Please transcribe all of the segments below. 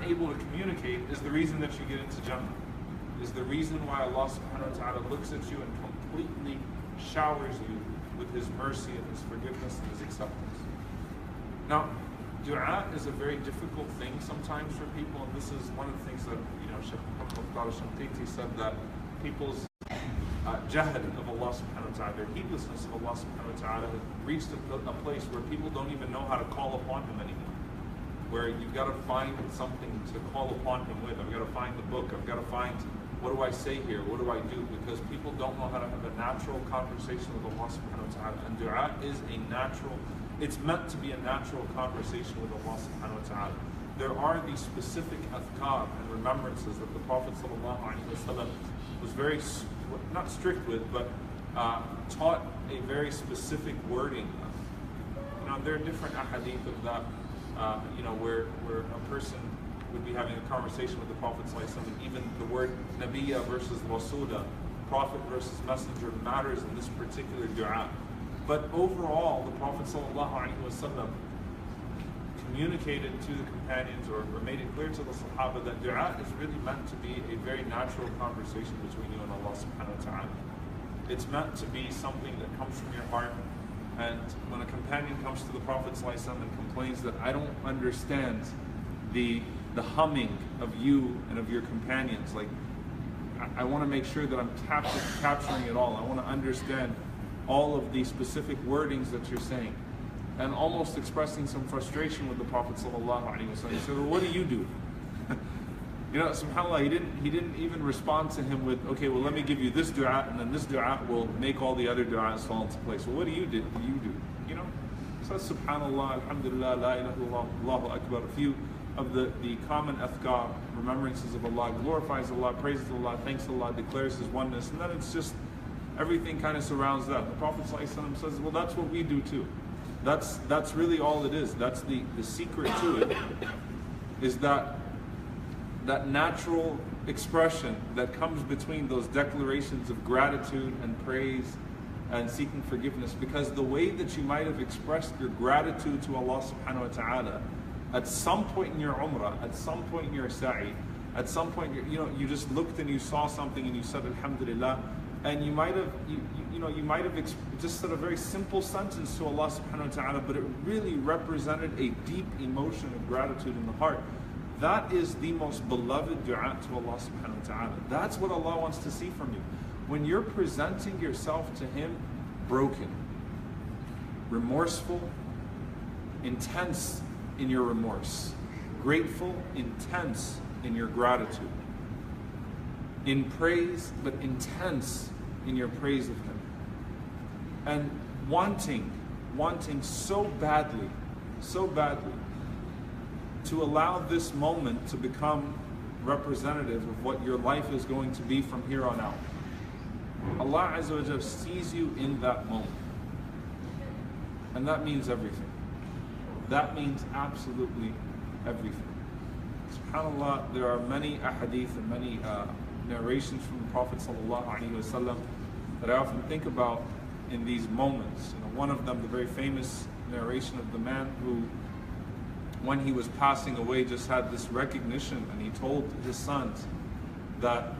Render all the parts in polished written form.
able to communicate is the reason that you get into Jannah. Is the reason why Allah subhanahu wa ta'ala looks at you and completely showers you with His mercy and His forgiveness and His acceptance. Now, dua is a very difficult thing sometimes for people, and this is one of the things that, Shaykh Muhammad al-Shanqiti said, that people's jahd of Allah subhanahu wa ta'ala, their heedlessness of Allah subhanahu wa ta'ala, has reached a place where people don't even know how to call upon Him anymore. Where you've got to find something to call upon Him with. I've got to find the book. I've got to find, what do I say here? What do I do? Because people don't know how to have a natural conversation with Allah subhanahu wa ta'ala. And dua is a natural, it's meant to be a natural conversation with Allah subhanahu wa ta'ala. There are these specific adhkar and remembrances that the Prophet sallallahu alaihi wasallam was very, not strict with, but taught a very specific wording of. There are different ahadith of that. Where a person would be having a conversation with the Prophet ﷺ, even the word Nabiya versus Rasulah, Prophet versus Messenger, matters in this particular dua. But overall, the Prophet ﷺ communicated to the companions or made it clear to the Sahaba that dua is really meant to be a very natural conversation between you and Allah subhanahu wa ta'ala. It's meant to be something that comes from your heart. And when a companion comes to the Prophet ﷺ and complains that I don't understand the humming of you and of your companions, like I want to make sure that I'm capturing it all. I want to understand all of the specific wordings that you're saying, and almost expressing some frustration with the Prophet ﷺ. He said, well, what do you do? SubhanAllah, he didn't even respond to him with, okay, well, let me give you this dua, and then this dua will make all the other du'as fall into place. Well, what do you do? So SubhanAllah, Alhamdulillah, La ilaha illallah, Allahu Akbar, a few of the common adhkar, remembrances of Allah, glorifies Allah, praises Allah, thanks Allah, declares His oneness, and then it's just, everything kind of surrounds that. The Prophet ﷺ says, well, that's what we do too. That's really all it is. That's the secret to it, is that natural expression that comes between those declarations of gratitude and praise and seeking forgiveness. Because the way that you might have expressed your gratitude to Allah subhanahu wa ta'ala at some point in your Umrah, at some point in your sa'i, at some point you just looked and you saw something and you said Alhamdulillah, and you might have just said a very simple sentence to Allah subhanahu wa ta'ala, but it really represented a deep emotion of gratitude in the heart. That is the most beloved dua to Allah subhanahu wa ta'ala. That's what Allah wants to see from you. When you're presenting yourself to Him broken, remorseful, intense in your remorse, grateful, intense in your gratitude, in praise, but intense in your praise of Him, and wanting so badly, to allow this moment to become representative of what your life is going to be from here on out. Allah Azza wa Jalla sees you in that moment. And that means everything. That means absolutely everything. SubhanAllah, there are many ahadith and many narrations from the Prophet ﷺ that I often think about in these moments. One of them, the very famous narration of the man who, when he was passing away, just had this recognition, and he told his sons that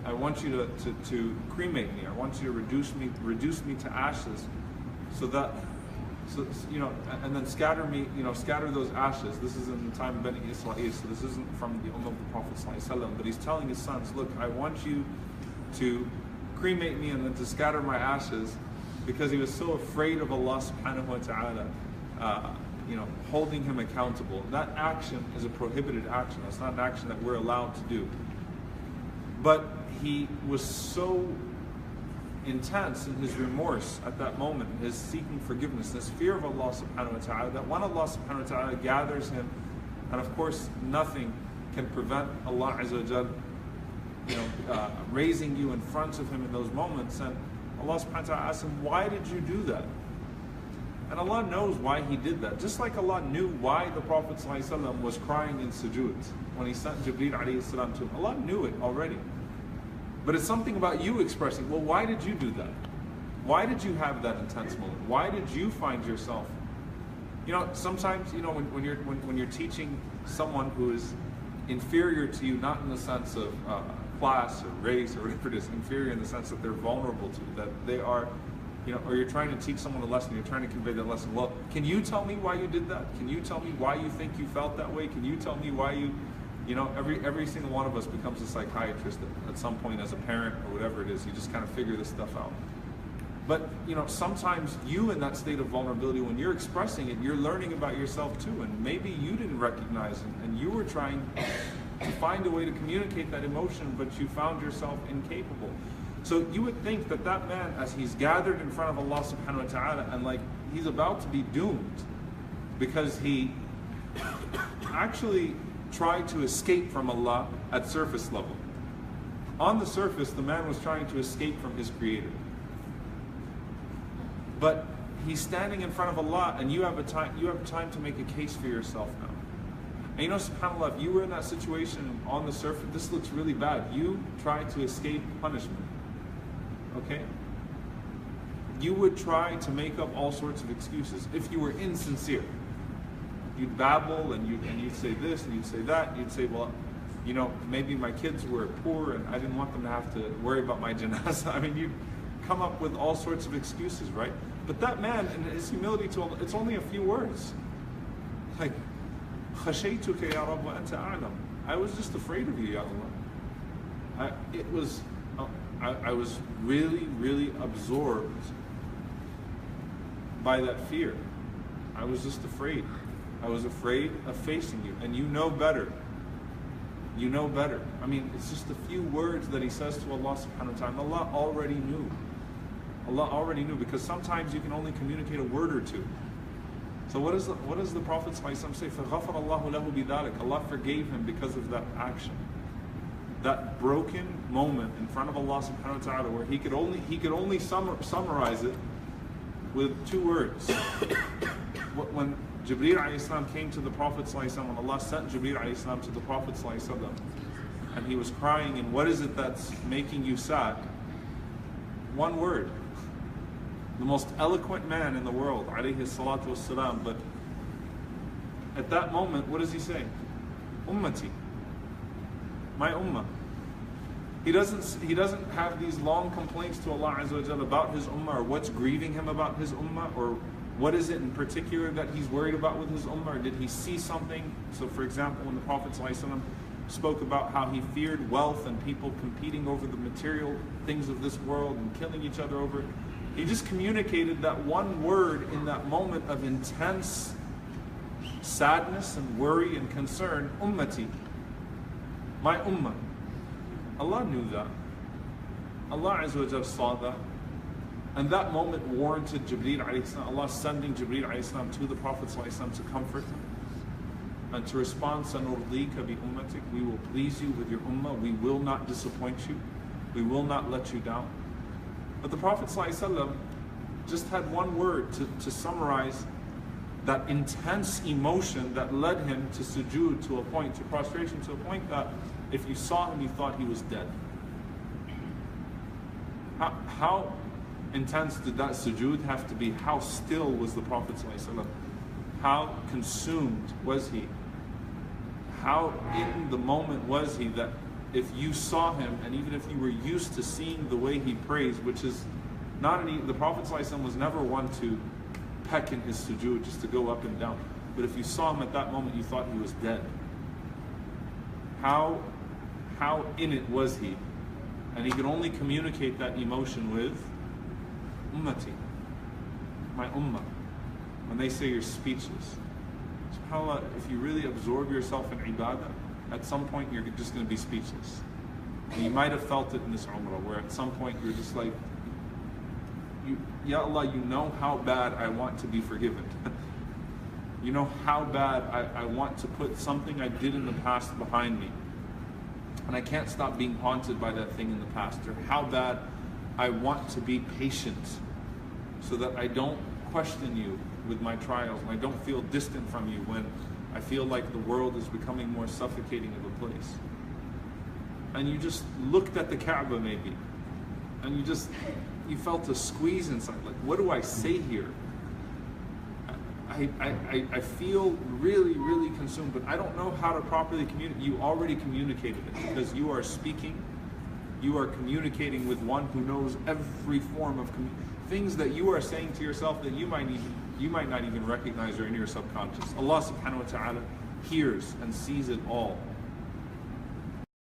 I want you to cremate me. I want you to reduce me to ashes, and then scatter those ashes. This is in the time of Bani Israel, so this isn't from the Ummah of the Prophet ﷺ, but he's telling his sons, look, I want you to cremate me and then to scatter my ashes, because he was so afraid of Allah subhanahu wa ta'ala, holding him accountable. That action is a prohibited action. That's not an action that we're allowed to do. But he was so intense in his remorse at that moment, his seeking forgiveness, his fear of Allah subhanahu wa ta'ala, that when Allah subhanahu wa ta'ala gathers him, and of course nothing can prevent Allah Azza wa Jal, raising you in front of Him in those moments, and Allah subhanahu wa ta'ala asks him, why did you do that? And Allah knows why he did that. Just like Allah knew why the Prophet ﷺ was crying in sujood when he sent Jibreel alayhi salam to him. Allah knew it already. But it's something about you expressing, well, why did you do that? Why did you have that intense moment? Why did you find yourself? Sometimes, when you're teaching someone who is inferior to you, not in the sense of class or race or whatever it is, inferior in the sense that they're vulnerable to you, that they are, or you're trying to teach someone a lesson, you're trying to convey that lesson. Well, can you tell me why you did that? Can you tell me why you think you felt that way? Can you tell me why you, every single one of us becomes a psychiatrist at some point as a parent or whatever it is. You just kind of figure this stuff out. But, sometimes you in that state of vulnerability, when you're expressing it, you're learning about yourself too. And maybe you didn't recognize it and you were trying to find a way to communicate that emotion, but you found yourself incapable. So you would think that that man, as he's gathered in front of Allah subhanahu wa ta'ala, and like he's about to be doomed because he actually tried to escape from Allah at surface level. On the surface, the man was trying to escape from his creator. But he's standing in front of Allah, and you have time to make a case for yourself now. And subhanAllah, if you were in that situation on the surface, this looks really bad. You try to escape punishment. Okay? You would try to make up all sorts of excuses if you were insincere. You'd babble and you'd say this and you'd say that. And you'd say, well, maybe my kids were poor and I didn't want them to have to worry about my janazah. I mean, you'd come up with all sorts of excuses, right? But that man, in his humility to Allah, it's only a few words. Like, خَشَيْتُكَ يَا رَبَّ وَأَنْتَ أَعْلَمُ. I was just afraid of you, Ya Allah. I was really, really absorbed by that fear. I was just afraid. I was afraid of facing you. And you know better. You know better. I mean, it's just a few words that he says to Allah subhanahu wa ta'ala. Allah already knew. Allah already knew, because sometimes you can only communicate a word or two. So what does the Prophet ﷺ say? فَغَفَرَ اللَّهُ لَهُ بِذَلِكَ. Allah forgave him because of that action. That broken moment in front of Allah subhanahu wa ta'ala, where he could only summarize it with two words. When Jibreel alayhi salam came to the Prophet ﷺ, when Allah sent Jibreel alayhi salam to the Prophet ﷺ, and he was crying, and what is it that's making you sad? One word. The most eloquent man in the world, alayhi salatu wassalam, but at that moment, what does he say? Ummati. My ummah. He doesn't have these long complaints to Allah Azza wa Jalla about his ummah, or what's grieving him about his ummah, or what is it in particular that he's worried about with his ummah, or did he see something? So for example, when the Prophet ﷺ spoke about how he feared wealth and people competing over the material things of this world and killing each other over it, he just communicated that one word in that moment of intense sadness and worry and concern, ummati. My ummah. Allah knew that. Allah Azza wa Jalla saw that. And that moment warranted Jibreel alayhi salam, Allah sending Jibreel alayhi salam to the Prophet ﷺ to comfort him and to respond, سَنُرْضِيكَ بِأُمَّتِكَ. We will please you with your ummah. We will not disappoint you. We will not let you down. But the Prophet ﷺ just had one word to summarize that intense emotion that led him to sujood, to a point, to prostration, to a point that if you saw him, you thought he was dead. How intense did that sujood have to be? How still was the Prophet ﷺ? How consumed was he? How in the moment was he that if you saw him, and even if you were used to seeing the way he prays, which is not any, the Prophet ﷺ was never one to peck in his sujood, just to go up and down. But if you saw him at that moment, you thought he was dead. How in it was he? And he could only communicate that emotion with ummati, my ummah. When they say you're speechless, SubhanAllah, if you really absorb yourself in ibadah, at some point you're just going to be speechless. And you might have felt it in this Umrah, where at some point you're just like, Ya Allah, you know how bad I want to be forgiven. You know how bad I want to put something I did in the past behind me. And I can't stop being haunted by that thing in the past. Or how bad I want to be patient so that I don't question you with my trials, and I don't feel distant from you when I feel like the world is becoming more suffocating of a place. And you just looked at the Kaaba maybe, and you felt a squeeze inside, like, what do I say here? I feel really, really consumed, but I don't know how to properly communicate. You already communicated it because you are speaking, you are communicating with one who knows every form of things that you are saying to yourself that you might not even recognize are in your subconscious. Allah subhanahu wa ta'ala hears and sees it all.